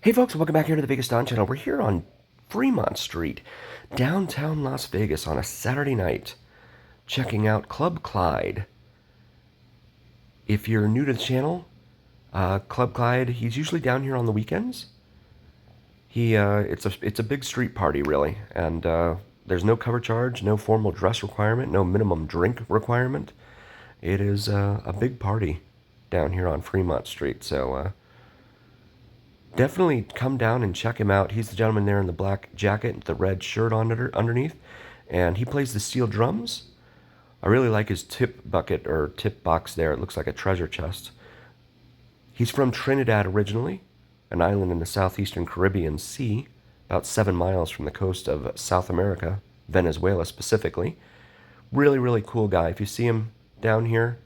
Hey folks, welcome back here to the Vegas Don channel. We're here on Fremont Street, downtown Las Vegas on a Saturday night, checking out Club Clyde. If you're new to the channel, Club Clyde, he's usually down here on the weekends. It's a big street party really, and there's no cover charge, no formal dress requirement, no minimum drink requirement. It is a big party down here on Fremont Street, so definitely come down and check him out. He's the gentleman there in the black jacket and the red shirt on underneath, and he plays the steel drums. I really like his tip bucket or tip box there. It looks like a treasure chest. He's from Trinidad originally, an island in the southeastern Caribbean Sea, about 7 miles from the coast of South America, Venezuela specifically. Really, really cool guy. If you see him down here,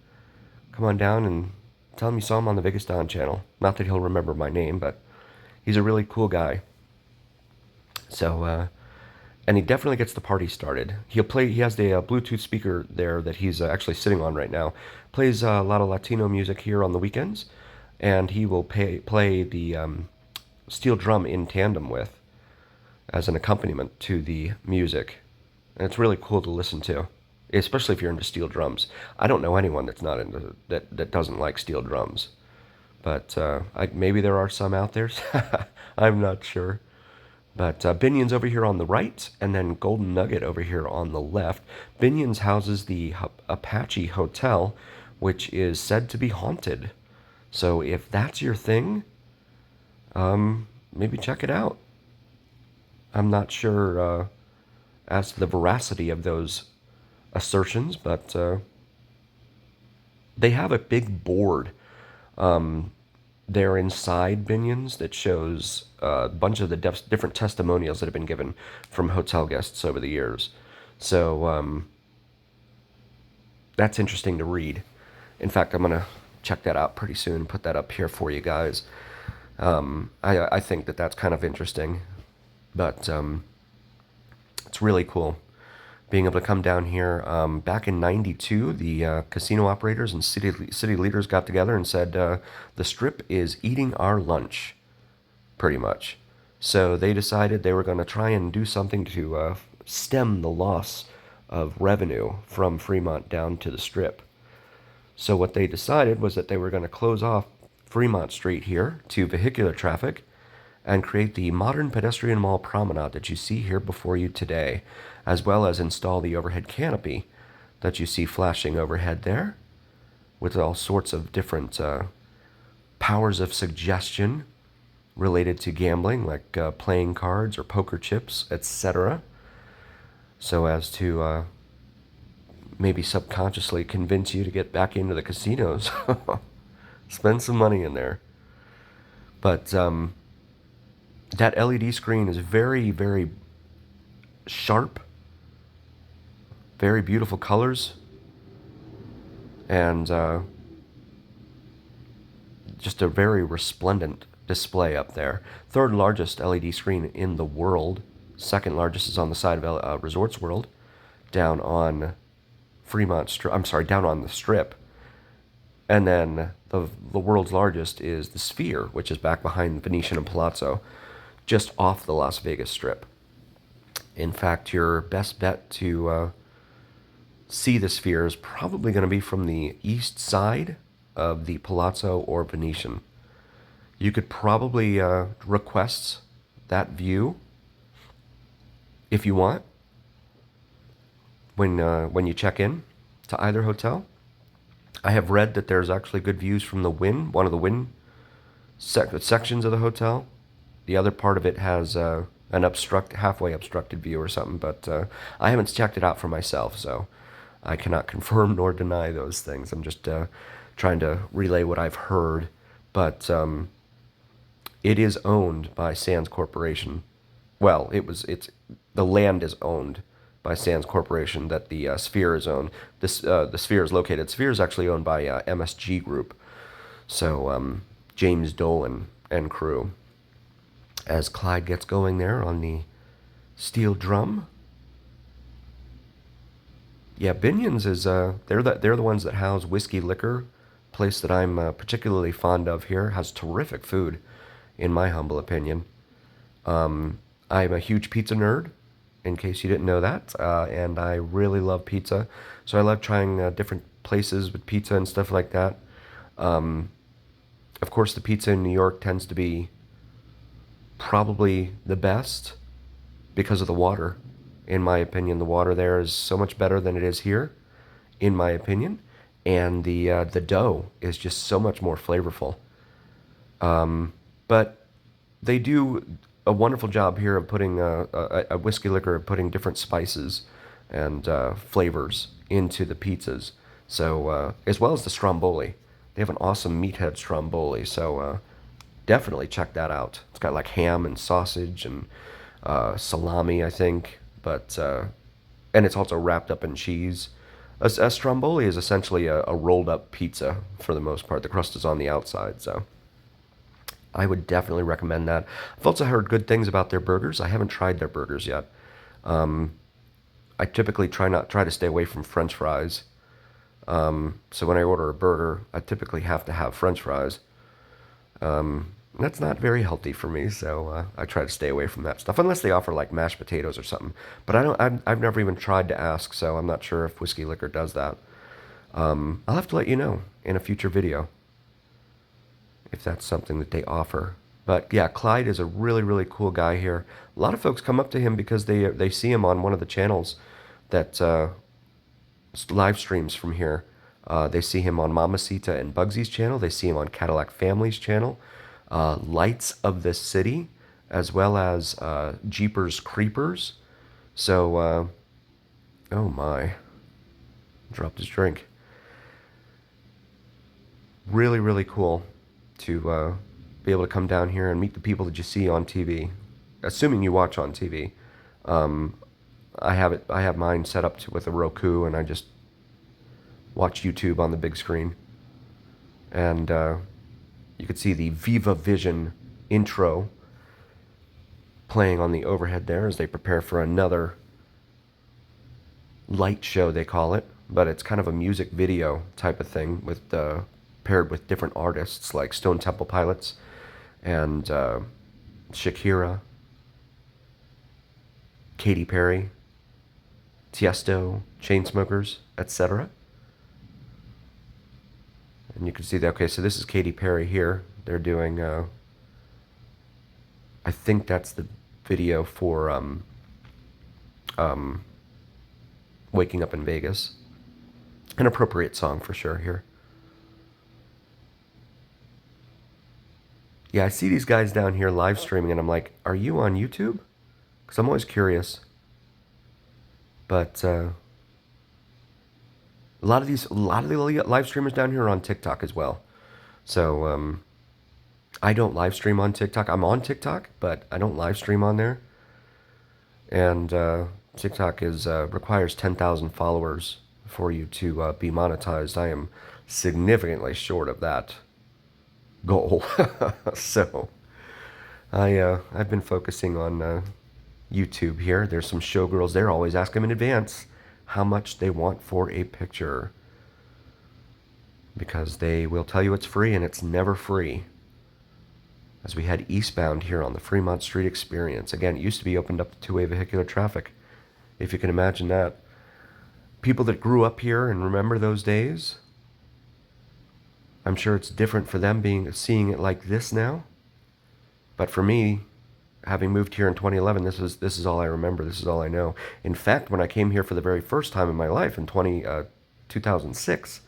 come on down and tell him you saw him on the Vegas Don channel. Not that he'll remember my name, but he's a really cool guy. So, and he definitely gets the party started. He'll play. He has the Bluetooth speaker there that he's actually sitting on right now. Plays a lot of Latino music here on the weekends, and he will play the steel drum in tandem with as an accompaniment to the music. And it's really cool to listen to, especially if you're into steel drums. I don't know anyone that's not into that doesn't like steel drums. But maybe there are some out there. I'm not sure. But Binion's over here on the right, and then Golden Nugget over here on the left. Binion's houses the Apache Hotel, which is said to be haunted. So if that's your thing, maybe check it out. I'm not sure as to the veracity of those assertions, but they have a big board there inside Binion's that shows a bunch of the different testimonials that have been given from hotel guests over the years. So that's interesting to read. In fact, I'm going to check that out pretty soon, put that up here for you guys. I think that that's kind of interesting, but it's really cool being able to come down here. Back in '92, the casino operators and city leaders got together and said, the Strip is eating our lunch, pretty much. So they decided they were going to try and do something to stem the loss of revenue from Fremont down to the Strip. So what they decided was that they were going to close off Fremont Street here to vehicular traffic and create the modern pedestrian mall promenade that you see here before you today, as well as install the overhead canopy that you see flashing overhead there, with all sorts of different powers of suggestion related to gambling, like playing cards or poker chips, etc., so as to maybe subconsciously convince you to get back into the casinos. Spend some money in there. But that LED screen is very, very sharp, very beautiful colors, and just a very resplendent display up there. Third largest LED screen in the world. Second largest is on the side of Resorts World, down on Fremont Street. I'm sorry, down on the Strip. And then the world's largest is the Sphere, which is back behind Venetian and Palazzo, just off the Las Vegas Strip. In fact, your best bet to see the Sphere is probably going to be from the east side of the Palazzo or Venetian. You could probably request that view if you want when you check in to either hotel. I have read that there's actually good views from the Wynn, one of the Wynn sections of the hotel. The other part of it has an halfway obstructed view or something, but I haven't checked it out for myself, so I cannot confirm nor deny those things. I'm just trying to relay what I've heard, but it is owned by Sands Corporation. Well, the land is owned by Sands Corporation that the Sphere is owned. The Sphere is located. Sphere is actually owned by MSG Group, so James Dolan and crew. As Clyde gets going there on the steel drum. Yeah, Binion's is they're the ones that house Whiskey Liquor, place that I'm particularly fond of here. Has terrific food. in my humble opinion. I'm a huge pizza nerd, in case you didn't know that, and I really love pizza. So I love trying different places with pizza and stuff like that. Of course, the pizza in New York tends to be probably the best because of the water. In my opinion, the water there is so much better than it is here, in my opinion, and the dough is just so much more flavorful. But they do a wonderful job here of putting a whiskey liquor of putting different spices and flavors into the pizzas. So as well as the stromboli, they have an awesome meathead stromboli. So definitely check that out. It's got like ham and sausage and salami, I think, but and it's also wrapped up in cheese. A stromboli is essentially a rolled up pizza for the most part. The crust is on the outside, so I would definitely recommend that. I've also heard good things about their burgers. I haven't tried their burgers yet. I typically try to stay away from French fries. So when I order a burger, I typically have to have French fries. That's not very healthy for me, so I try to stay away from that stuff unless they offer like mashed potatoes or something. But I don't. I've never even tried to ask, so I'm not sure if Whiskey Liquor does that. I'll have to let you know in a future video if that's something that they offer. But yeah, Clyde is a really, really cool guy here. A lot of folks come up to him because they see him on one of the channels that live streams from here. They see him on Mamacita and Bugsy's channel. They see him on Cadillac Family's channel, Lights of the City, as well as Jeepers Creepers. So, oh my, dropped his drink. Really, really cool to be able to come down here and meet the people that you see on TV, assuming you watch on TV. I have mine set up with a Roku, and I just watch YouTube on the big screen. And you could see the Viva Vision intro playing on the overhead there as they prepare for another light show, they call it, but it's kind of a music video type of thing with paired with different artists like Stone Temple Pilots and Shakira, Katy Perry, Tiesto, Chainsmokers, etc. And you can see that, okay, so this is Katy Perry here. They're doing, I think that's the video for Waking Up in Vegas. An appropriate song for sure here. Yeah, I see these guys down here live streaming, and I'm like, are you on YouTube? Because I'm always curious. But a lot of the live streamers down here are on TikTok as well. So I don't live stream on TikTok. I'm on TikTok, but I don't live stream on there. And TikTok requires 10,000 followers for you to be monetized. I am significantly short of that goal. So I've been focusing on YouTube here. There's some showgirls there. Always ask them in advance how much they want for a picture, because they will tell you it's free, and it's never free. As we head eastbound here on the Fremont Street experience. Again, it used to be opened up to two-way vehicular traffic, if you can imagine that. People that grew up here and remember those days, I'm sure it's different for them seeing it like this now. But for me, having moved here in 2011, this is all I remember. This is all I know. In fact, when I came here for the very first time in my life in 2006,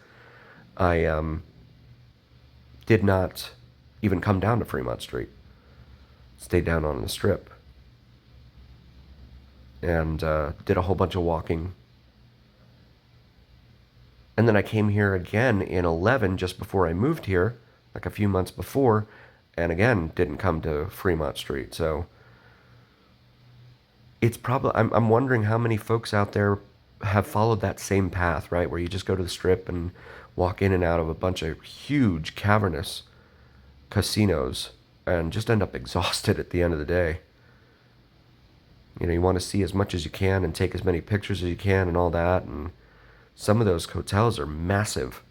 I did not even come down to Fremont Street. Stayed down on the Strip. And did a whole bunch of walking. And then I came here again in 11, just before I moved here, like a few months before, and again, didn't come to Fremont Street. So it's probably, I'm wondering how many folks out there have followed that same path, right? Where you just go to the Strip and walk in and out of a bunch of huge, cavernous casinos and just end up exhausted at the end of the day. You know, you want to see as much as you can and take as many pictures as you can and all that. And some of those hotels are massive.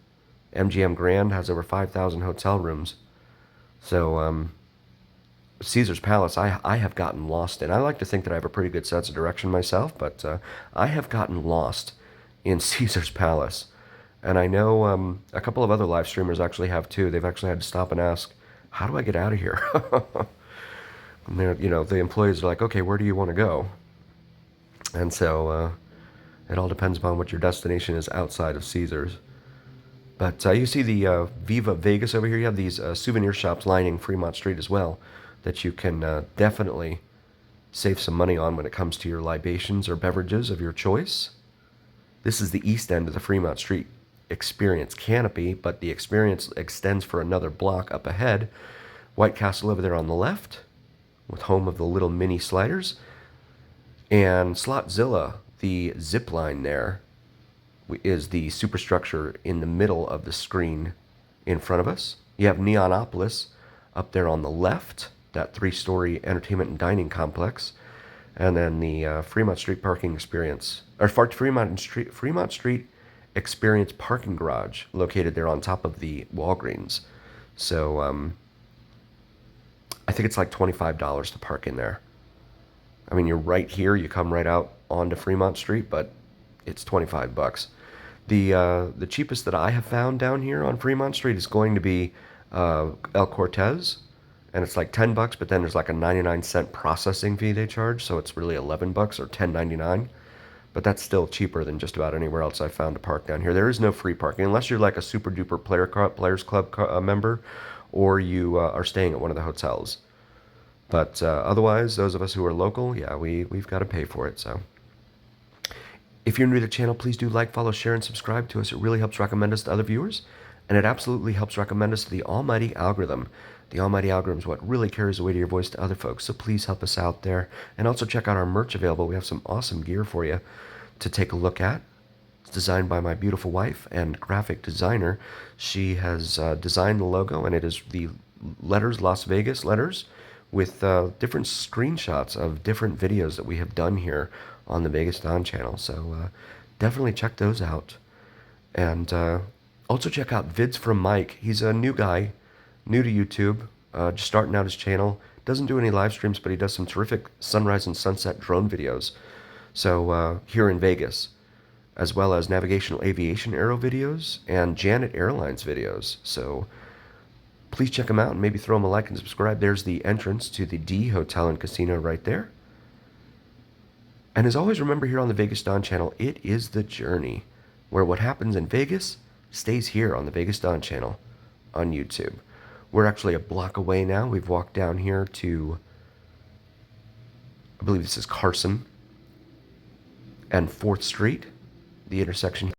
MGM Grand has over 5,000 hotel rooms. So Caesar's Palace, I have gotten lost in. I like to think that I have a pretty good sense of direction myself, but I have gotten lost in Caesar's Palace. And I know a couple of other live streamers actually have too. They've actually had to stop and ask, how do I get out of here? And they're, the employees are like, okay, where do you want to go? And so it all depends upon what your destination is outside of Caesar's. But you see the Viva Vegas over here. You have these souvenir shops lining Fremont Street as well that you can definitely save some money on when it comes to your libations or beverages of your choice. This is the east end of the Fremont Street Experience canopy, but the experience extends for another block up ahead. White Castle over there on the left, with home of the little mini sliders. And Slotzilla, the zip line there, is the superstructure in the middle of the screen in front of us. You have Neonopolis up there on the left, that 3-story entertainment and dining complex. And then the Fremont Street Parking Experience, or Fremont Street Experience Parking Garage, located there on top of the Walgreens. So I think it's like $25 to park in there. I mean, you're right here. You come right out onto Fremont Street, but it's $25. The cheapest that I have found down here on Fremont Street is going to be El Cortez, and it's like $10, but then there's like a 99-cent processing fee they charge, so it's really $11 or $10.99. But that's still cheaper than just about anywhere else I've found to park down here. There is no free parking unless you're like a super duper Players Club member, or you are staying at one of the hotels. But otherwise, those of us who are local, yeah, we've got to pay for it. So if you're new to the channel, please do like, follow, share, and subscribe to us. It really helps recommend us to other viewers, and it absolutely helps recommend us to the almighty algorithm. The almighty algorithm is what really carries the weight of your voice to other folks, so please help us out there. And also check out our merch available. We have some awesome gear for you to take a look at. It's designed by my beautiful wife and graphic designer. She has designed the logo, and it is the letters, Las Vegas letters, with different screenshots of different videos that we have done here on the Vegas Don channel. So definitely check those out. And also check out Vids from Mike. He's a new guy, new to YouTube, just starting out his channel. Doesn't do any live streams, but he does some terrific sunrise and sunset drone videos. So here in Vegas, as well as navigational aviation aero videos and Janet Airlines videos. So please check them out and maybe throw them a like and subscribe. There's the entrance to the D Hotel and Casino right there. And as always, remember here on the Vegas Don channel, it is the journey, where what happens in Vegas stays here on the Vegas Don channel on YouTube. We're actually a block away now. We've walked down here to, I believe this is Carson and 4th Street, the intersection